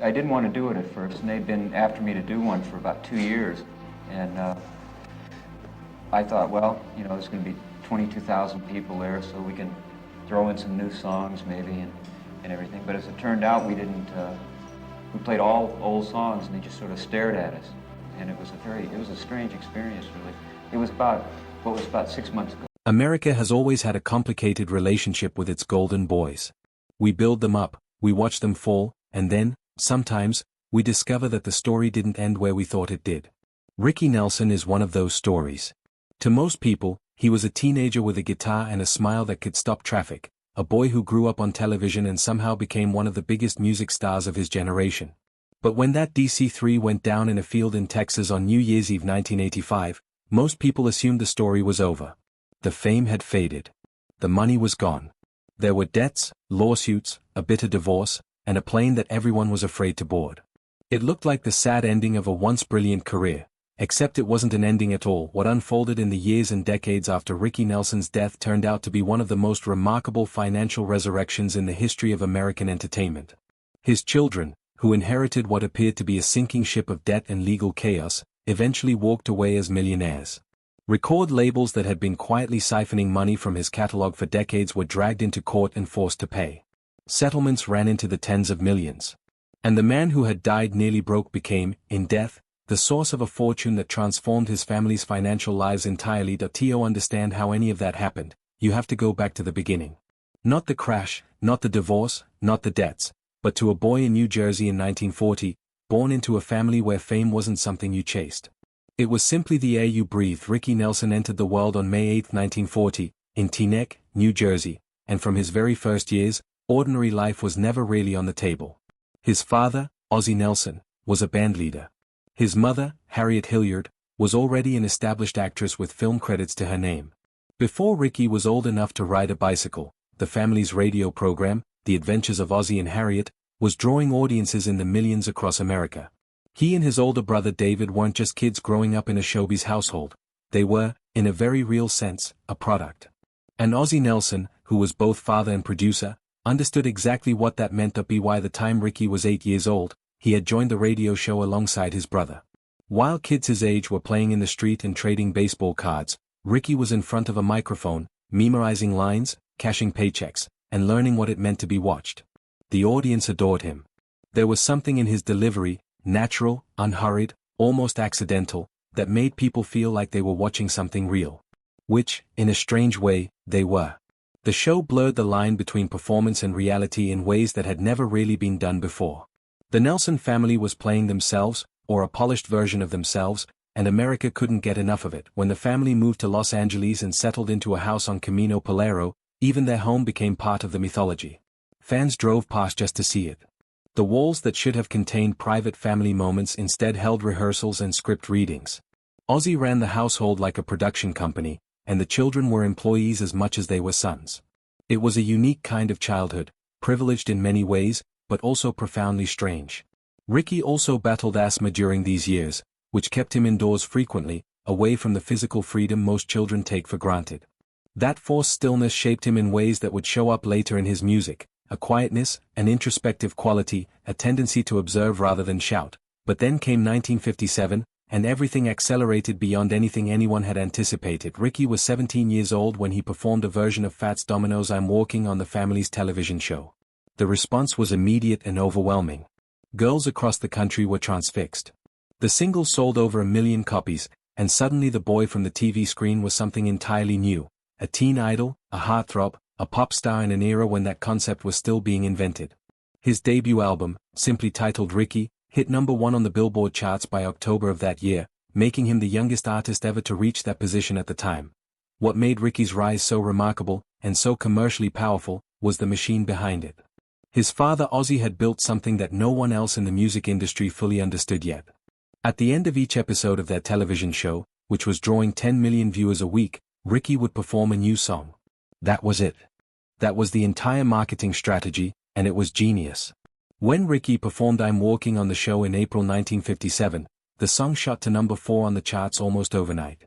I didn't want to do it at first, and they'd been after me to do one for about 2 years. And I thought, well, you know, there's going to be 22,000 people there, so we can throw in some new songs maybe and everything. But as it turned out, we didn't. We played all old songs, and they just sort of stared at us. And it was a strange experience, really. It was about 6 months ago. America has always had a complicated relationship with its golden boys. We build them up, we watch them fall, and then, sometimes, we discover that the story didn't end where we thought it did. Ricky Nelson is one of those stories. To most people, he was a teenager with a guitar and a smile that could stop traffic, a boy who grew up on television and somehow became one of the biggest music stars of his generation. But when that DC-3 went down in a field in Texas on New Year's Eve 1985, most people assumed the story was over. The fame had faded. The money was gone. There were debts, lawsuits, a bitter divorce, and a plane that everyone was afraid to board. It looked like the sad ending of a once brilliant career, except it wasn't an ending at all. What unfolded in the years and decades after Ricky Nelson's death turned out to be one of the most remarkable financial resurrections in the history of American entertainment. His children, who inherited what appeared to be a sinking ship of debt and legal chaos, eventually walked away as millionaires. Record labels that had been quietly siphoning money from his catalog for decades were dragged into court and forced to pay. Settlements ran into the tens of millions. And the man who had died nearly broke became, in death, the source of a fortune that transformed his family's financial lives entirely. To understand how any of that happened, you have to go back to the beginning. Not the crash, not the divorce, not the debts, but to a boy in New Jersey in 1940, born into a family where fame wasn't something you chased. It was simply the air you breathed. Ricky Nelson entered the world on May 8, 1940, in Teaneck, New Jersey, and from his very first years, ordinary life was never really on the table. His father, Ozzie Nelson, was a bandleader. His mother, Harriet Hilliard, was already an established actress with film credits to her name. Before Ricky was old enough to ride a bicycle, the family's radio program, The Adventures of Ozzie and Harriet, was drawing audiences in the millions across America. He and his older brother David weren't just kids growing up in a showbiz household. They were, in a very real sense, a product. And Ozzie Nelson, who was both father and producer, understood exactly what that meant. By the time Ricky was 8 years old, he had joined the radio show alongside his brother. While kids his age were playing in the street and trading baseball cards, Ricky was in front of a microphone, memorizing lines, cashing paychecks, and learning what it meant to be watched. The audience adored him. There was something in his delivery, natural, unhurried, almost accidental, that made people feel like they were watching something real. Which, in a strange way, they were. The show blurred the line between performance and reality in ways that had never really been done before. The Nelson family was playing themselves, or a polished version of themselves, and America couldn't get enough of it. When the family moved to Los Angeles and settled into a house on Camino Polero, even their home became part of the mythology. Fans drove past just to see it. The walls that should have contained private family moments instead held rehearsals and script readings. Ozzie ran the household like a production company, and the children were employees as much as they were sons. It was a unique kind of childhood, privileged in many ways, but also profoundly strange. Ricky also battled asthma during these years, which kept him indoors frequently, away from the physical freedom most children take for granted. That forced stillness shaped him in ways that would show up later in his music. A quietness, an introspective quality, a tendency to observe rather than shout. But then came 1957, and everything accelerated beyond anything anyone had anticipated. Ricky was 17 years old when he performed a version of Fats Domino's I'm Walking on the family's television show. The response was immediate and overwhelming. Girls across the country were transfixed. The single sold over 1 million copies, and suddenly the boy from the TV screen was something entirely new. A teen idol, a heartthrob, a pop star in an era when that concept was still being invented. His debut album, simply titled Ricky, hit #1 on the Billboard charts by October of that year, making him the youngest artist ever to reach that position at the time. What made Ricky's rise so remarkable, and so commercially powerful, was the machine behind it. His father Ozzie had built something that no one else in the music industry fully understood yet. At the end of each episode of their television show, which was drawing 10 million viewers a week, Ricky would perform a new song. That was it. That was the entire marketing strategy, and it was genius. When Ricky performed I'm Walking on the show in April 1957, the song shot to #4 on the charts almost overnight.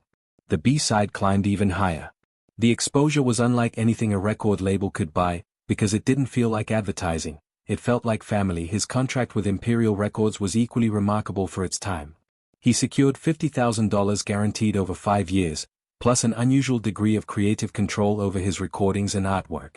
The B-side climbed even higher. The exposure was unlike anything a record label could buy, because it didn't feel like advertising. it felt like family. His contract with Imperial Records was equally remarkable for its time. He secured $50,000 guaranteed over 5 years, plus an unusual degree of creative control over his recordings and artwork.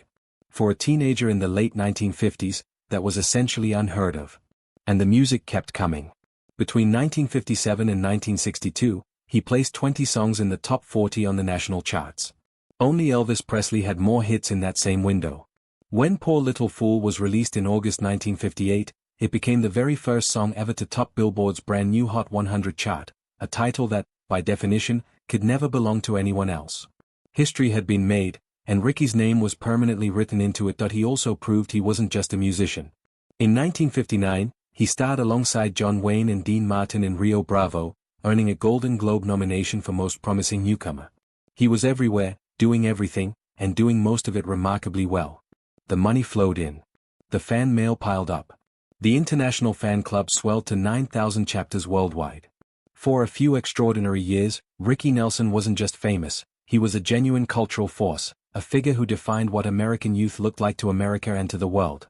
For a teenager in the late 1950s, that was essentially unheard of. And the music kept coming. Between 1957 and 1962, he placed 20 songs in the top 40 on the national charts. Only Elvis Presley had more hits in that same window. When Poor Little Fool was released in August 1958, it became the very first song ever to top Billboard's brand new Hot 100 chart, a title that, by definition, could never belong to anyone else. History had been made, and Ricky's name was permanently written into it. He also proved he wasn't just a musician. In 1959, he starred alongside John Wayne and Dean Martin in Rio Bravo, earning a Golden Globe nomination for Most Promising Newcomer. He was everywhere, doing everything, and doing most of it remarkably well. The money flowed in. The fan mail piled up. The international fan club swelled to 9,000 chapters worldwide. For a few extraordinary years, Ricky Nelson wasn't just famous, he was a genuine cultural force, a figure who defined what American youth looked like to America and to the world.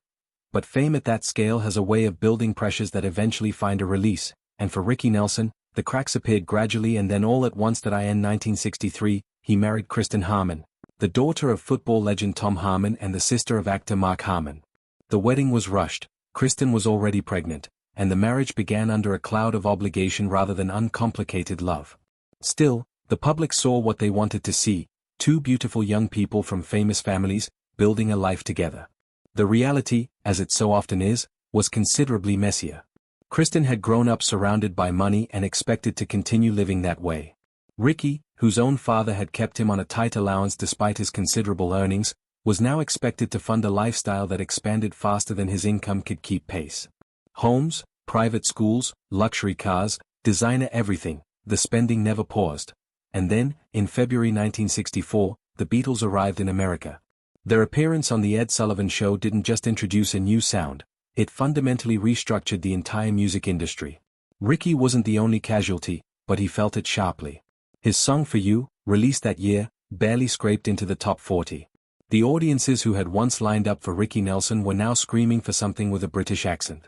But fame at that scale has a way of building pressures that eventually find a release, and for Ricky Nelson, the cracks appeared gradually and then all at once. In 1963, he married Kristen Harmon, the daughter of football legend Tom Harmon and the sister of actor Mark Harmon. The wedding was rushed, Kristen was already pregnant, and the marriage began under a cloud of obligation rather than uncomplicated love. Still, the public saw what they wanted to see, two beautiful young people from famous families, building a life together. The reality, as it so often is, was considerably messier. Kristen had grown up surrounded by money and expected to continue living that way. Ricky, whose own father had kept him on a tight allowance despite his considerable earnings, was now expected to fund a lifestyle that expanded faster than his income could keep pace. Homes, private schools, luxury cars, designer everything, the spending never paused. And then, in February 1964, the Beatles arrived in America. Their appearance on The Ed Sullivan Show didn't just introduce a new sound, it fundamentally restructured the entire music industry. Ricky wasn't the only casualty, but he felt it sharply. His song For You, released that year, barely scraped into the top 40. The audiences who had once lined up for Ricky Nelson were now screaming for something with a British accent.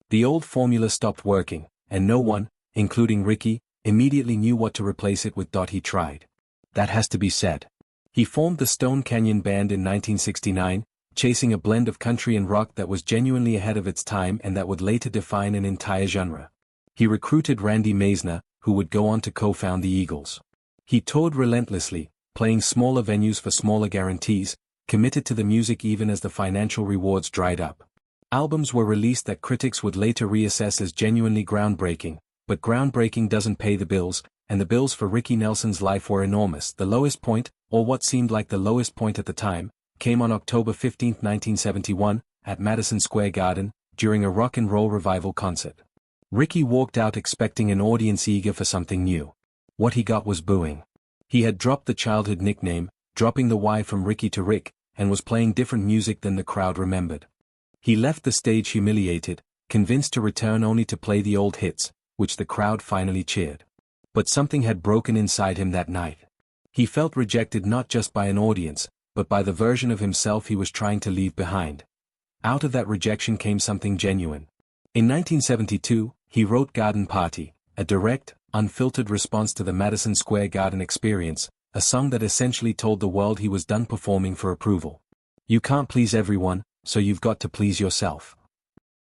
The old formula stopped working, and no one, including Ricky, immediately knew what to replace it with. He tried. That has to be said. He formed the Stone Canyon Band in 1969, chasing a blend of country and rock that was genuinely ahead of its time and that would later define an entire genre. He recruited Randy Meisner, who would go on to co-found the Eagles. He toured relentlessly, playing smaller venues for smaller guarantees, committed to the music even as the financial rewards dried up. Albums were released that critics would later reassess as genuinely groundbreaking, but groundbreaking doesn't pay the bills, and the bills for Ricky Nelson's life were enormous. The lowest point, or what seemed like the lowest point at the time, came on October 15, 1971, at Madison Square Garden, during a rock and roll revival concert. Ricky walked out expecting an audience eager for something new. What he got was booing. He had dropped the childhood nickname, dropping the Y from Ricky to Rick, and was playing different music than the crowd remembered. He left the stage humiliated, convinced to return only to play the old hits, which the crowd finally cheered. But something had broken inside him that night. He felt rejected not just by an audience, but by the version of himself he was trying to leave behind. Out of that rejection came something genuine. In 1972, he wrote Garden Party, a direct, unfiltered response to the Madison Square Garden experience, a song that essentially told the world he was done performing for approval. You can't please everyone, so you've got to please yourself.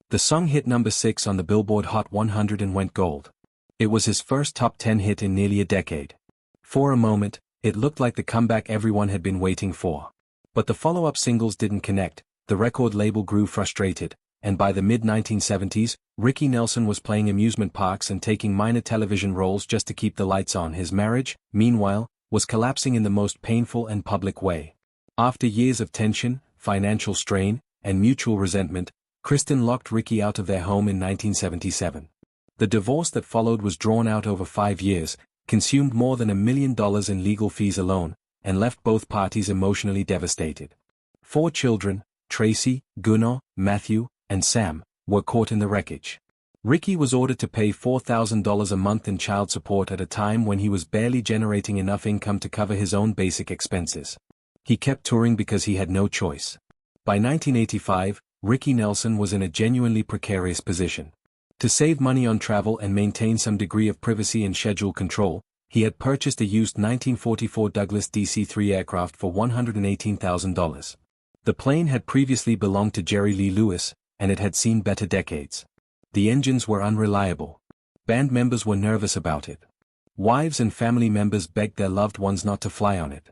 The song hit number 6 on the Billboard Hot 100 and went gold. It was his first top 10 hit in nearly a decade. For a moment, it looked like the comeback everyone had been waiting for. But the follow-up singles didn't connect, the record label grew frustrated, and by the mid-1970s, Ricky Nelson was playing amusement parks and taking minor television roles just to keep the lights on. His marriage, meanwhile, was collapsing in the most painful and public way. After years of tension, financial strain, and mutual resentment, Kristen locked Ricky out of their home in 1977. The divorce that followed was drawn out over 5 years, consumed more than $1 million in legal fees alone, and left both parties emotionally devastated. 4 children, Tracy, Gunnar, Matthew, and Sam, were caught in the wreckage. Ricky was ordered to pay $4,000 a month in child support at a time when he was barely generating enough income to cover his own basic expenses. He kept touring because he had no choice. By 1985, Ricky Nelson was in a genuinely precarious position. To save money on travel and maintain some degree of privacy and schedule control, he had purchased a used 1944 Douglas DC-3 aircraft for $118,000. The plane had previously belonged to Jerry Lee Lewis, and it had seen better decades. The engines were unreliable. Band members were nervous about it. Wives and family members begged their loved ones not to fly on it.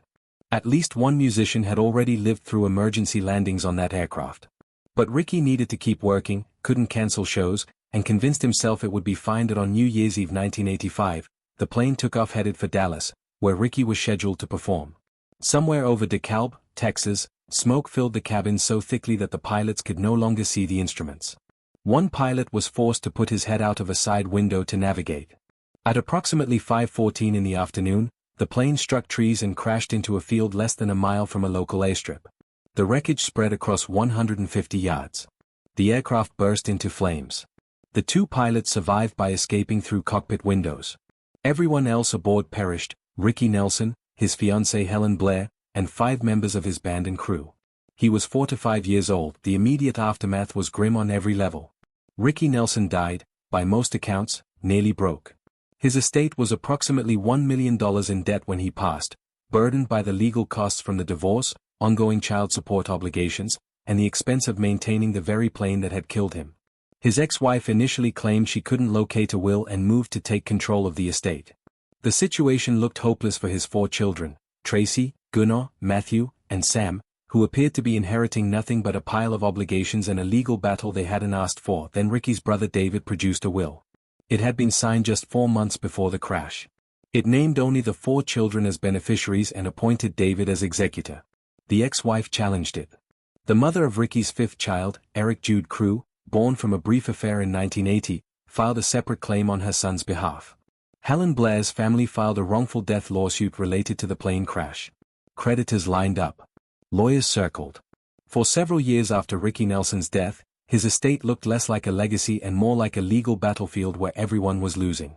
At least one musician had already lived through emergency landings on that aircraft. But Ricky needed to keep working, couldn't cancel shows, and convinced himself it would be fine that on New Year's Eve 1985, the plane took off headed for Dallas, where Ricky was scheduled to perform. Somewhere over DeKalb, Texas, smoke filled the cabin so thickly that the pilots could no longer see the instruments. One pilot was forced to put his head out of a side window to navigate. At approximately 5:14 in the afternoon, the plane struck trees and crashed into a field less than a mile from a local airstrip. The wreckage spread across 150 yards. The aircraft burst into flames. The two pilots survived by escaping through cockpit windows. Everyone else aboard perished: Ricky Nelson, his fiancée Helen Blair, and 5 members of his band and crew. He was 4 to 5 years old. The immediate aftermath was grim on every level. Ricky Nelson died, by most accounts, nearly broke. His estate was approximately $1 million in debt when he passed, burdened by the legal costs from the divorce, ongoing child support obligations, and the expense of maintaining the very plane that had killed him. His ex-wife initially claimed she couldn't locate a will and moved to take control of the estate. The situation looked hopeless for his 4 children, Tracy, Gunnar, Matthew, and Sam, who appeared to be inheriting nothing but a pile of obligations and a legal battle they hadn't asked for. Then Ricky's brother David produced a will. It had been signed just 4 months before the crash. It named only the 4 children as beneficiaries and appointed David as executor. The ex-wife challenged it. The mother of Ricky's 5th child, Eric Jude Crew, born from a brief affair in 1980, filed a separate claim on her son's behalf. Helen Blair's family filed a wrongful death lawsuit related to the plane crash. Creditors lined up. Lawyers circled. For several years after Ricky Nelson's death, his estate looked less like a legacy and more like a legal battlefield where everyone was losing.